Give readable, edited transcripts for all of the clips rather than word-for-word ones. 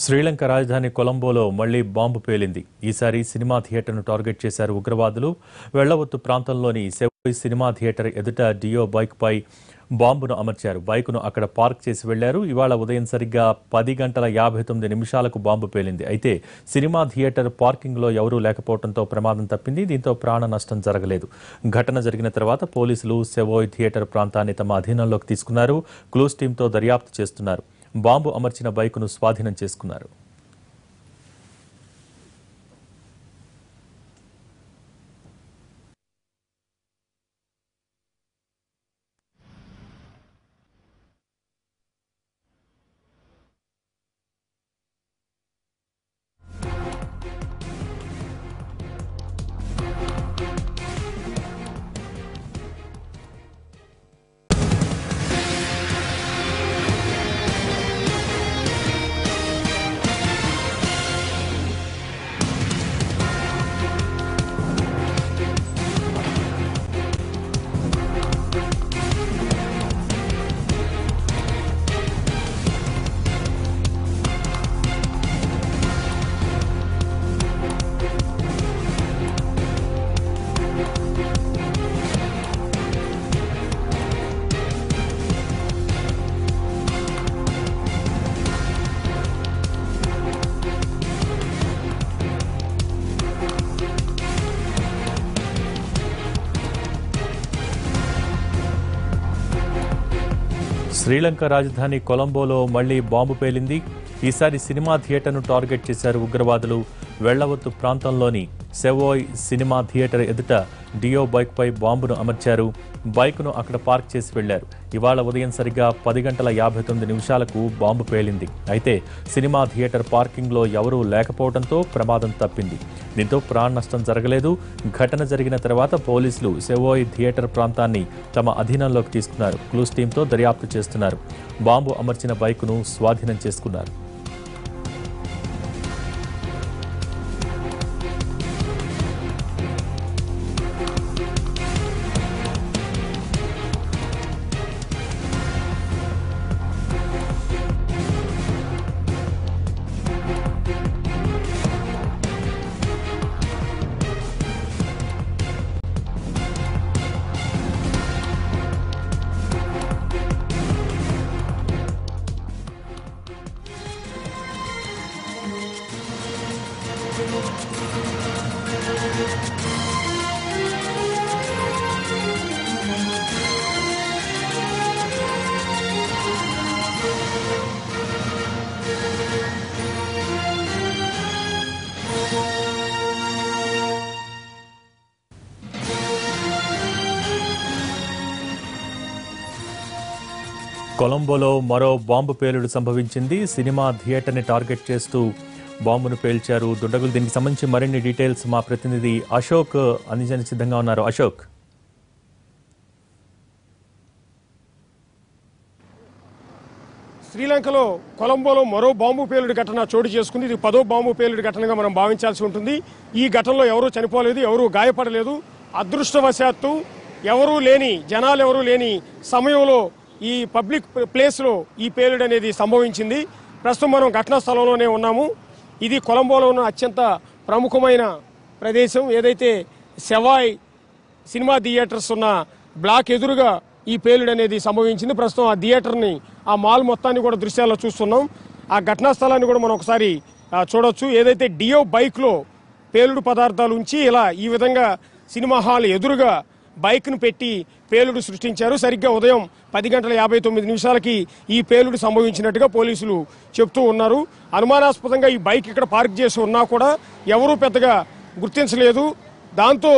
శ్రీలంక రాజధాని కొలంబోలో మళ్లీ బాంబు పేలింది. ఈసారి సినిమా థియేటర్ను టార్గెట్ చేశారు ఉగ్రవాదులు. వెళ్లవత్తు ప్రాంతంలోని సెవోయ్ సినిమా థియేటర్ ఎదుట డియో బైక్పై బాంబును అమర్చారు. బైకును అక్కడ పార్క్ చేసి వెళ్లారు. ఇవాళ ఉదయం సరిగ్గా 10:59 బాంబు పేలింది. అయితే సినిమా థియేటర్ పార్కింగ్లో ఎవరూ లేకపోవడంతో ప్రమాదం తప్పింది. దీంతో ప్రాణ నష్టం జరగలేదు. ఘటన జరిగిన తర్వాత పోలీసులు సెవోయ్ థియేటర్ ప్రాంతాన్ని తమ అధీనంలోకి తీసుకున్నారు. క్లూస్ టీంతో దర్యాప్తు చేస్తున్నారు. బాంబు అమర్చిన బైకును స్వాధీనం చేసుకున్నారు. శ్రీలంక రాజధాని కొలంబోలో మళ్లీ బాంబు పేలింది. ఈసారి సినిమా థియేటర్ను టార్గెట్ చేశారు ఉగ్రవాదులు. వెళ్లవత్తు ప్రాంతంలోని సెవోయ్ సినిమా థియేటర్ ఎదుట డియో బైక్పై బాంబును అమర్చారు. బైకును అక్కడ పార్క్ చేసి వెళ్లారు. ఇవాళ ఉదయం సరిగ్గా 10:59 బాంబు పేలింది. అయితే సినిమా థియేటర్ పార్కింగ్లో ఎవరూ లేకపోవడంతో ప్రమాదం తప్పింది. దీంతో ప్రాణ నష్టం జరగలేదు. ఘటన జరిగిన తర్వాత పోలీసులు సెవోయ్ థియేటర్ ప్రాంతాన్ని తమ అధీనంలోకి తీసుకున్నారు. క్లూస్ టీంతో దర్యాప్తు చేస్తున్నారు. బాంబు అమర్చిన బైకును స్వాధీనం చేసుకున్నారు. కొలంబోలో మరో బాంబు పేలుడు సంభవించింది. సినిమా థియేటర్ని టార్గెట్ చేస్తూ బాంబును పేల్చారు దుండగులు. దీనికి సంబంధించి మరిన్ని డీటెయిల్స్ మా ప్రతినిధి అశోక్ అందించడానికి సిద్ధంగా ఉన్నారు. అశోక్, శ్రీలంకలో కొలంబోలో మరో బాంబు పేలుడు ఘటన చోటు చేసుకుంది. ఇది 10వ బాంబు పేలుడు ఘటనగా మనం భావించాల్సి ఉంటుంది. ఈ ఘటనలో ఎవరూ చనిపోలేదు, ఎవరూ గాయపడలేదు. అదృష్టవశాత్తు జనాలు ఎవరూ లేని సమయంలో ఈ పబ్లిక్ ప్లేస్లో ఈ పేలుడు అనేది సంభవించింది. ప్రస్తుతం మనం ఘటనా స్థలంలోనే ఉన్నాము. ఇది కొలంబోలో ఉన్న అత్యంత ప్రముఖమైన ప్రదేశం. ఏదైతే సెవాయ్ సినిమా థియేటర్స్ ఉన్న బ్లాక్ ఎదురుగా ఈ పేలుడు అనేది సంభవించింది. ప్రస్తుతం ఆ థియేటర్ని, ఆ మాల్ మొత్తాన్ని కూడా దృశ్యాల్లో చూస్తున్నాం. ఆ ఘటనా స్థలాన్ని కూడా మనం ఒకసారి చూడొచ్చు. ఏదైతే డియో బైక్లో పేలుడు పదార్థాలు ఉంచి ఈ విధంగా సినిమా హాల్ ఎదురుగా బైక్ను పెట్టి పేలుడు సృష్టించారు. సరిగ్గా ఉదయం 10:59 ఈ పేలుడు సంభవించినట్టుగా పోలీసులు చెప్తూ ఉన్నారు. అనుమానాస్పదంగా ఈ బైక్ ఇక్కడ పార్క్ చేసి ఉన్నా కూడా ఎవరూ పెద్దగా గుర్తించలేదు. దాంతో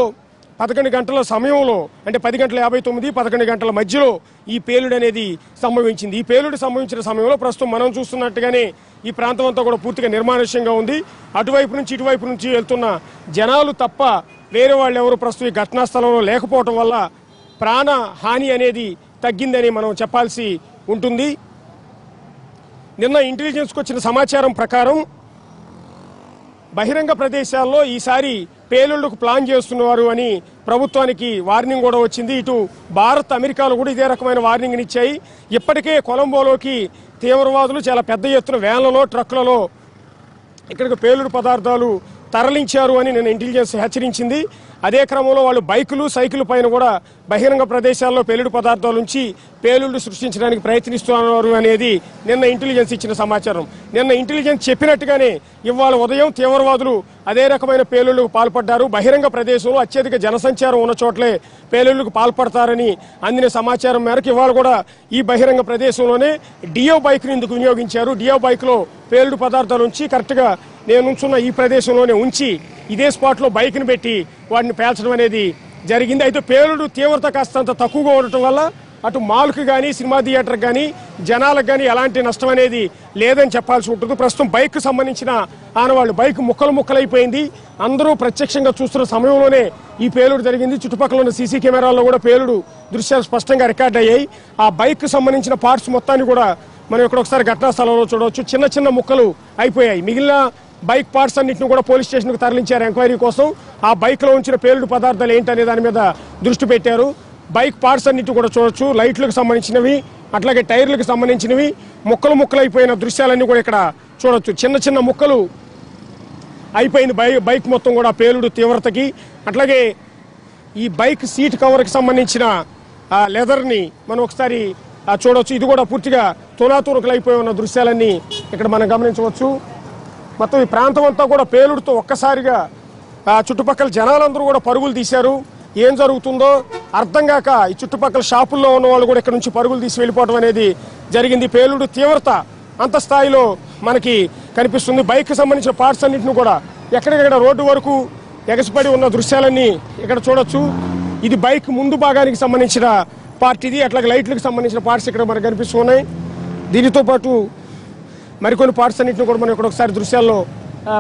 11 గంటల సమయంలో, అంటే 10:59, 11 గంటల మధ్యలో ఈ పేలుడు అనేది సంభవించింది. ఈ పేలుడు సంభవించిన సమయంలో ప్రస్తుతం మనం చూస్తున్నట్టుగానే ఈ ప్రాంతం అంతా కూడా పూర్తిగా నిర్మానుష్యంగా ఉంది. అటువైపు నుంచి ఇటువైపు నుంచి వెళ్తున్న జనాలు తప్ప వేరే వాళ్ళు ఎవరు ప్రస్తుతం ఈ ఘటనా స్థలంలో లేకపోవటం వల్ల ప్రాణ హాని అనేది తగ్గిందని మనం చెప్పాల్సి ఉంటుంది. నిన్న ఇంటెలిజెన్స్కి వచ్చిన సమాచారం ప్రకారం బహిరంగ ప్రదేశాల్లో ఈసారి పేలుళ్లకు ప్లాన్ చేస్తున్నారు అని ప్రభుత్వానికి వార్నింగ్ కూడా వచ్చింది. ఇటు భారత్ అమెరికాలు కూడా ఇదే రకమైన వార్నింగ్ ఇచ్చాయి. ఇప్పటికే కొలంబోలోకి తీవ్రవాదులు చాలా పెద్ద ఎత్తున వ్యాన్లలో ట్రక్కులలో ఇక్కడికి పేలుడు పదార్థాలు తరలించారు అని నేను ఇంటెలిజెన్స్ హెచ్చరించింది. అదే క్రమంలో వాళ్ళు బైకులు సైకిల్ పైన కూడా బహిరంగ ప్రదేశాల్లో పేలుడు పదార్థాల నుంచి పేలుళ్లు సృష్టించడానికి ప్రయత్నిస్తున్నారు అనేది నిన్న ఇంటెలిజెన్స్ ఇచ్చిన సమాచారం. నిన్న ఇంటెలిజెన్స్ చెప్పినట్టుగానే ఇవాళ ఉదయం తీవ్రవాదులు అదే రకమైన పేలుళ్లకు పాల్పడ్డారు. బహిరంగ ప్రదేశంలో అత్యధిక జనసంచారం ఉన్న చోట్లే పేలుళ్లకు పాల్పడతారని అందిన సమాచారం మేరకు ఇవాళ కూడా ఈ బహిరంగ ప్రదేశంలోనే డియో బైక్ను ఇందుకు వినియోగించారు. డియో బైక్లో పేలుడు పదార్థాల నుంచి కరెక్ట్గా నేను ఉంచున్న ఈ ప్రదేశంలోనే ఉంచి ఇదే స్పాట్లో బైక్ను పెట్టి వాటిని పేల్చడం అనేది జరిగింది. అయితే పేలుడు తీవ్రత కాస్తంత తక్కువగా ఉండటం వల్ల అటు మాల్కి కానీ సినిమా థియేటర్కి కానీ జనాలకు కానీ ఎలాంటి నష్టం అనేది లేదని చెప్పాల్సి ఉంటుంది. ప్రస్తుతం బైక్ సంబంధించిన ఆనవాళ్ళు బైక్ ముక్కలైపోయింది. అందరూ ప్రత్యక్షంగా చూస్తున్న సమయంలోనే ఈ పేలుడు జరిగింది. చుట్టుపక్కల ఉన్న సీసీ కెమెరాల్లో కూడా పేలుడు దృశ్యాలు స్పష్టంగా రికార్డ్ అయ్యాయి. ఆ బైక్ సంబంధించిన పార్ట్స్ మొత్తాన్ని కూడా మనం ఇక్కడ ఒకసారి ఘటనా స్థలంలో చూడవచ్చు. చిన్న చిన్న ముక్కలు అయిపోయాయి. మిగిలిన బైక్ పార్ట్స్ అన్నింటిని కూడా పోలీస్ స్టేషన్కు తరలించారు ఎంక్వైరీ కోసం. ఆ బైక్లో ఉంచిన పేలుడు పదార్థాలు ఏంటనే దాని మీద దృష్టి పెట్టారు. బైక్ పార్ట్స్ అన్నింటిని కూడా చూడొచ్చు. లైట్లకు సంబంధించినవి అట్లాగే టైర్లకు సంబంధించినవి ముక్కలైపోయిన దృశ్యాలన్నీ కూడా ఇక్కడ చూడొచ్చు. చిన్న చిన్న ముక్కలు అయిపోయింది బైక్ మొత్తం కూడా పేలుడు తీవ్రతకి. అట్లాగే ఈ బైక్ సీట్ కవర్కి సంబంధించిన లెదర్ని మనం ఒకసారి చూడొచ్చు. ఇది కూడా పూర్తిగా తునాతునకలైపోయి ఉన్న దృశ్యాలన్నీ ఇక్కడ మనం గమనించవచ్చు. మొత్తం ఈ ప్రాంతం అంతా కూడా పేలుడుతో ఒక్కసారిగా చుట్టుపక్కల జనాలందరూ కూడా పరుగులు తీశారు. ఏం జరుగుతుందో అర్థం కాక ఈ చుట్టుపక్కల షాపుల్లో ఉన్న వాళ్ళు కూడా ఇక్కడ నుంచి పరుగులు తీసి వెళ్ళిపోవడం అనేది జరిగింది. పేలుడు తీవ్రత అంత స్థాయిలో మనకి కనిపిస్తుంది. బైక్కి సంబంధించిన పార్ట్స్ అన్నింటిని కూడా ఎక్కడికక్కడ రోడ్డు వరకు ఎగసిపడి ఉన్న దృశ్యాలన్నీ ఇక్కడ చూడొచ్చు. ఇది బైక్ ముందు భాగానికి సంబంధించిన పార్ట్ ఇది. అట్లాగే లైట్లకు సంబంధించిన పార్ట్స్ ఇక్కడ మనకు కనిపిస్తున్నాయి. దీనితో పాటు మరికొన్ని పార్ట్స్ అన్నింటిని కూడా మనం ఇక్కడ ఒకసారి దృశ్యాల్లో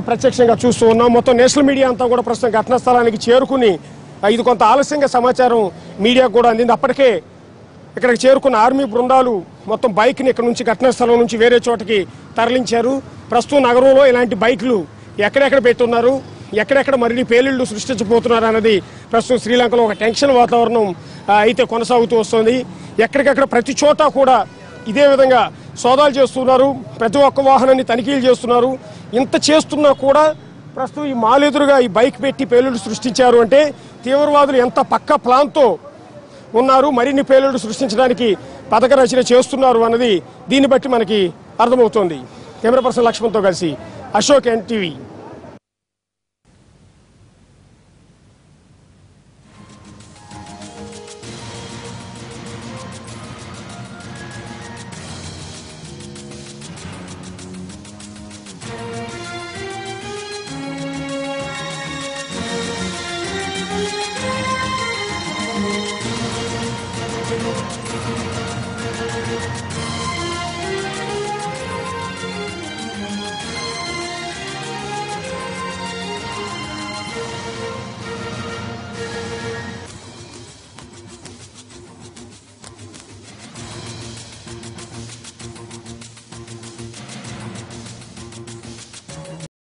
ప్రత్యక్షంగా చూస్తూ ఉన్నాం. మొత్తం నేషనల్ మీడియా అంతా కూడా ప్రస్తుతం ఘటనా స్థలానికి చేరుకుని ఇది కొంత ఆలస్యంగా సమాచారం మీడియాకు కూడా అందింది. అప్పటికే ఇక్కడికి చేరుకున్న ఆర్మీ బృందాలు మొత్తం బైక్ని ఇక్కడ నుంచి ఘటనా స్థలం నుంచి వేరే చోటకి తరలించారు. ప్రస్తుతం నగరంలో ఇలాంటి బైక్లు ఎక్కడెక్కడ పెట్టున్నారు, ఎక్కడెక్కడ మరిన్ని పేలుళ్లు సృష్టించబోతున్నారు అన్నది ప్రస్తుతం శ్రీలంకలో ఒక టెన్షన్ వాతావరణం అయితే కొనసాగుతూ వస్తుంది. ఎక్కడికక్కడ ప్రతి చోట కూడా ఇదే విధంగా సోదాలు చేస్తున్నారు. ప్రతి ఒక్క వాహనాన్ని తనిఖీలు చేస్తున్నారు. ఇంత చేస్తున్నా కూడా ప్రస్తుతం ఈ మాల్ ఎదురుగా ఈ బైక్ పెట్టి పేలుళ్లు సృష్టించారు అంటే తీవ్రవాదులు ఎంత పక్క ప్లాన్తో ఉన్నారు, మరిన్ని పేలుళ్లు సృష్టించడానికి పథక రచన చేస్తున్నారు అన్నది దీన్ని బట్టి మనకి అర్థమవుతోంది. కెమెరా పర్సన్ లక్ష్మణ్తో కలిసి అశోక్, ఎన్టీవీ.